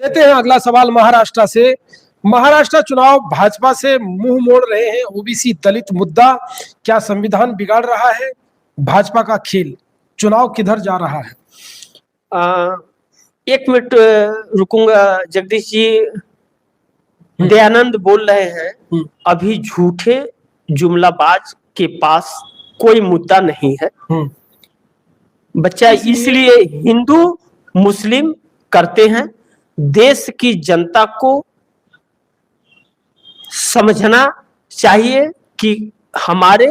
लेते हैं अगला सवाल महाराष्ट्र से। महाराष्ट्र चुनाव भाजपा से मुंह मोड़ रहे हैं ओबीसी दलित मुद्दा, क्या संविधान बिगाड़ रहा है भाजपा का खेल, चुनाव किधर जा रहा है? एक मिनट रुकूंगा जगदीश जी। दयानंद बोल रहे हैं अभी झूठे जुमलाबाज के पास कोई मुद्दा नहीं है बच्चा, इसलिए हिंदू मुस्लिम करते हैं। देश की जनता को समझना चाहिए कि हमारे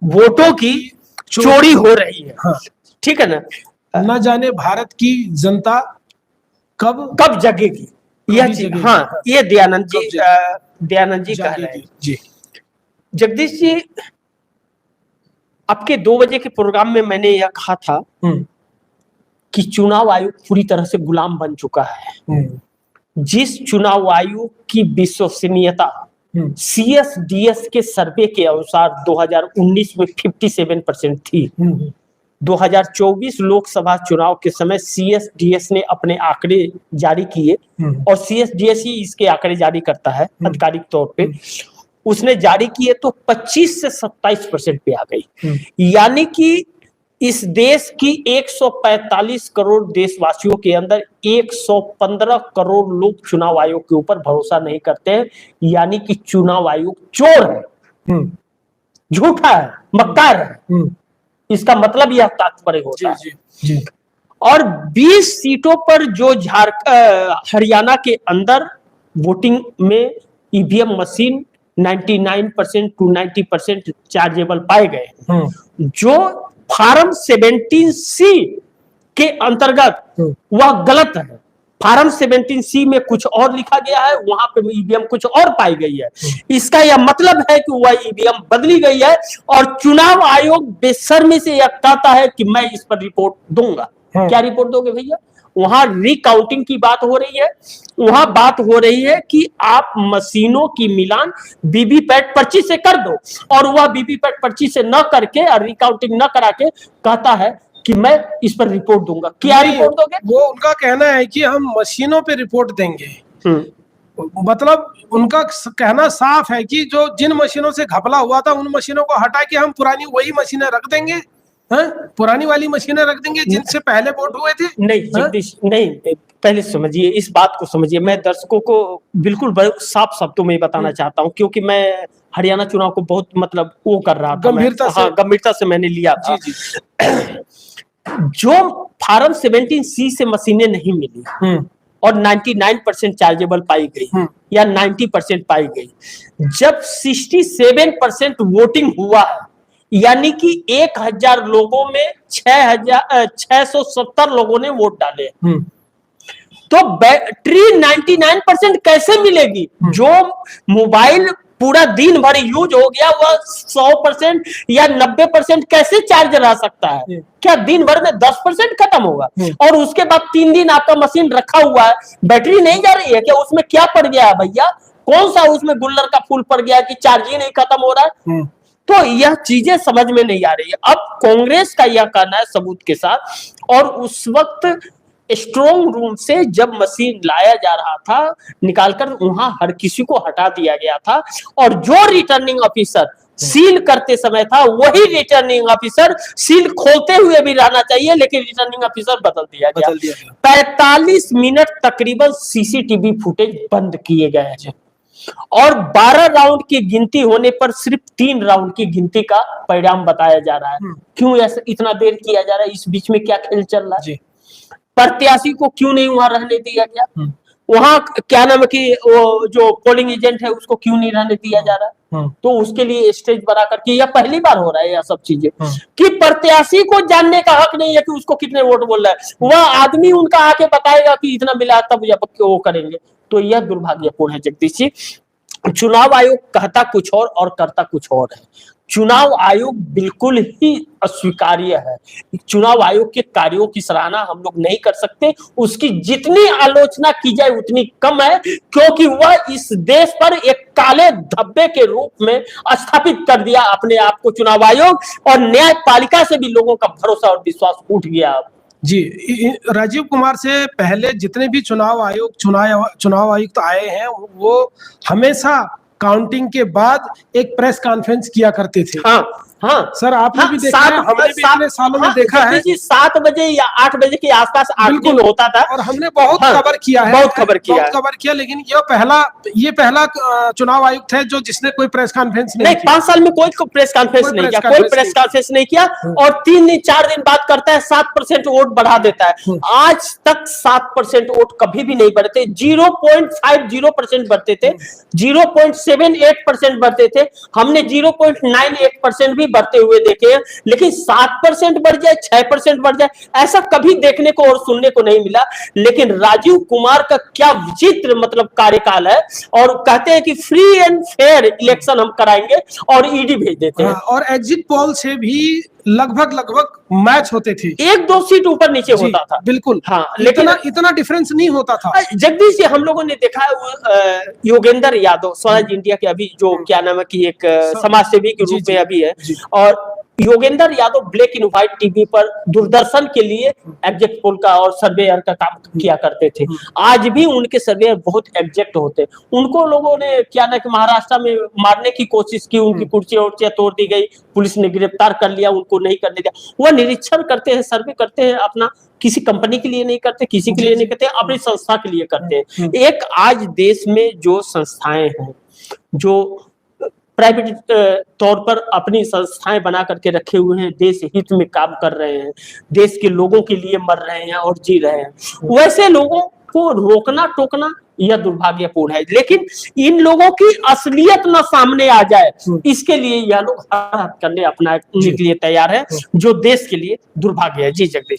वोटों की चोरी हो रही है। हाँ। ठीक है ना? न जाने भारत की जनता कब जगेगी यह चीज। हाँ, ये दयानंद जी कह रहे हैं। जी जगदीश जी, आपके 2 बजे के प्रोग्राम में मैंने यह कहा था कि चुनाव आयोग पूरी तरह से गुलाम बन चुका है। जिस चुनाव आयोग की विश्वसनीयता CSDS के सर्वे के अनुसार 2019 में 57% थी, 2024 लोकसभा चुनाव के समय CSDS ने अपने आंकड़े जारी किए और CSDS ही इसके आंकड़े जारी करता है आधिकारिक तौर पे। उसने जारी किए तो 25 से 27% पे आ गई। यानी कि इस देश की 145 करोड़ देशवासियों के अंदर 115 करोड़ लोग चुनाव आयोग के ऊपर भरोसा नहीं करते हैं। यानी कि चुनाव आयोग चोर है, झूठा है, मक्कार है। इसका मतलब यह तात्पर्य होता है। और 20 सीटों पर जो हरियाणा के अंदर वोटिंग में ईवीएम मशीन 99% to 90% चार्जेबल पाए गए, जो फार्म 17C के अंतर्गत वह गलत है। फार्म 17C में कुछ और लिखा गया है, वहां पे ईवीएम कुछ और पाई गई है। इसका यह मतलब है कि वह ईवीएम बदली गई है और चुनाव आयोग बेशर्मी से यह कहता है कि मैं इस पर रिपोर्ट दूंगा। क्या रिपोर्ट दोगे भैया? वहां रिकाउंटिंग की बात हो रही है, वहां बात हो रही है कि आप मशीनों की मिलान वीवीपैट पर्ची से कर दो, और वह वीवीपैट पर्ची से न करके और रिकाउंटिंग न करा के कहता है कि मैं इस पर रिपोर्ट दूंगा। क्या रिपोर्ट दोगे? वो उनका कहना है कि हम मशीनों पे रिपोर्ट देंगे। मतलब उनका कहना साफ है कि जो जिन मशीनों से घपला हुआ था उन मशीनों को हटा के हम पुरानी वही मशीनें रख देंगे। पुरानी वाली मशीनें रख देंगे जिनसे पहले वोट हुए थे। नहीं जगदीश, नहीं, पहले समझिए, इस बात को समझिए। मैं दर्शकों को बिल्कुल साफ शब्दों में बताना चाहता हूं, क्योंकि मैं हरियाणा चुनाव को बहुत मतलब वो कर रहा था, गंभीरता से मैंने लिया था। जो फार्म 17C से मशीनें नहीं मिली और 99% चार्जेबल पाई गई या 90% पाई गई, जब 67% वोटिंग हुआ है, यानी कि 1000 लोगों में 670 लोगों ने वोट डाले, तो बैटरी 99% कैसे मिलेगी? जो मोबाइल पूरा दिन भर यूज हो गया वह 100% या 90% कैसे चार्ज रह सकता है? क्या दिन भर में 10% खत्म होगा? और उसके बाद 3 दिन आपका मशीन रखा हुआ है, बैटरी नहीं जा रही है क्या? उसमें क्या पड़ गया है भैया? कौन सा उसमें गुल्लर का फूल पड़ गया कि चार्ज ही नहीं खत्म हो रहा है? तो यह चीजें समझ में नहीं आ रही है। अब कांग्रेस का यह कहना है सबूत के साथ, और उस वक्त स्ट्रॉन्ग रूम से जब मशीन लाया जा रहा था निकालकर, वहां हर किसी को हटा दिया गया था, और जो रिटर्निंग ऑफिसर सील करते समय था वही रिटर्निंग ऑफिसर सील खोलते हुए भी रहना चाहिए, लेकिन रिटर्निंग ऑफिसर बदल दिया गया। 45 मिनट तकरीबन सीसीटीवी फुटेज बंद किए गए हैं, और 12 राउंड की गिनती होने पर सिर्फ 3 राउंड की गिनती का परिणाम बताया जा रहा है। क्यों ऐसा इतना देर किया जा रहा है? इस बीच में क्या खेल चल रहा है? प्रत्याशी को क्यों नहीं वहां रहने दिया गया? वहां क्या नाम है कि वो जो पोलिंग एजेंट है उसको क्यों नहीं रहने दिया जा रहा? तो उसके लिए स्टेज बना करके, यह पहली बार हो रहा है यह सब चीजें, कि प्रत्याशी को जानने का हक नहीं है कि उसको कितने वोट बोल रहा है। वह आदमी उनका आके बताएगा कि इतना मिला, तब वो करेंगे। तो यह दुर्भाग्यपूर्ण है जगदीश जी। चुनाव आयोग कहता कुछ और करता कुछ और है। चुनाव आयोग बिल्कुल ही अस्वीकार्य है। चुनाव आयोग के कार्यों की सराहना हम लोग नहीं कर सकते, उसकी जितनी आलोचना की जाए उतनी कम है, क्योंकि वह इस देश पर एक काले धब्बे के रूप में स्थापित कर दिया अपने आप को चुनाव आयोग, और न्यायपालिका से भी लोगों का भरोसा और विश्वास उठ गया। जी, राजीव कुमार से पहले जितने भी चुनाव आयुक्त आए हैं वो हमेशा काउंटिंग के बाद एक प्रेस कॉन्फ्रेंस किया करते थे। हाँ हाँ सर आपने भी देखा है, हमने भी इतने सालों में देखा है। 7 बजे या 8 बजे के आसपास आर्टिकल होता था और हमने बहुत कवर किया है, बहुत कवर किया, लेकिन ये पहला चुनाव आयुक्त है जो जिसने कोई प्रेस कॉन्फ्रेंस नहीं की। 5 साल में कोई प्रेस कॉन्फ्रेंस नहीं किया, कोई प्रेस कॉन्फ्रेंस नहीं किया, और 3 दिन 4 दिन बात करता है, 7% वोट बढ़ा देता है। आज तक 7% वोट कभी भी नहीं बढ़ते, 0.50% बढ़ते थे, 0.78% बढ़ते थे, हमने 0.98% भी बढ़ते हुए देखे हैं, लेकिन 7% बढ़ जाए, 6% बढ़ जाए, ऐसा कभी देखने को और सुनने को नहीं मिला। लेकिन राजीव कुमार का क्या विचित्र मतलब कार्यकाल है, और कहते हैं कि फ्री एंड फेयर इलेक्शन हम कराएंगे और ईडी भेज देते हैं। और एग्जिट पोल से भी लगभग मैच होते थे, 1-2 सीट ऊपर नीचे होता था, बिल्कुल। हाँ, लेकिन इतना डिफरेंस नहीं होता था। जगदीश जी, हम लोगों ने देखा है योगेंद्र यादव स्वराज इंडिया के अभी जो क्या नाम है कि एक समाज सेवी के रूप में अभी है, और Yogendra Yadav black and white TV पर दूरदर्शन के लिए एग्जिट पोल का और सर्वेयर का काम किया करते थे। आज भी उनके सर्वेयर बहुत एग्जैक्ट होते, उनको लोगों ने क्या ना कि महाराष्ट्र में मारने की कोशिश की, उनकी कुर्सियां तोड़ दी गई, पुलिस ने गिरफ्तार कर लिया, उनको नहीं करने दिया। वह निरीक्षण करते हैं, सर्वे करते हैं, अपना किसी कंपनी के लिए नहीं करते, किसी के लिए नहीं करते, अपनी संस्था के लिए करते हैं। एक आज देश में जो संस्थाएं हैं, जो प्राइवेट तौर पर अपनी संस्थाएं बना करके रखे हुए हैं, देश हित में काम कर रहे हैं, देश के लोगों के लिए मर रहे हैं और जी रहे हैं, वैसे लोगों को रोकना टोकना यह दुर्भाग्यपूर्ण है। लेकिन इन लोगों की असलियत ना सामने आ जाए, इसके लिए यह लोग हर हद करने अपनाने के लिए तैयार है, जो देश के लिए दुर्भाग्य है। जी जगदीश।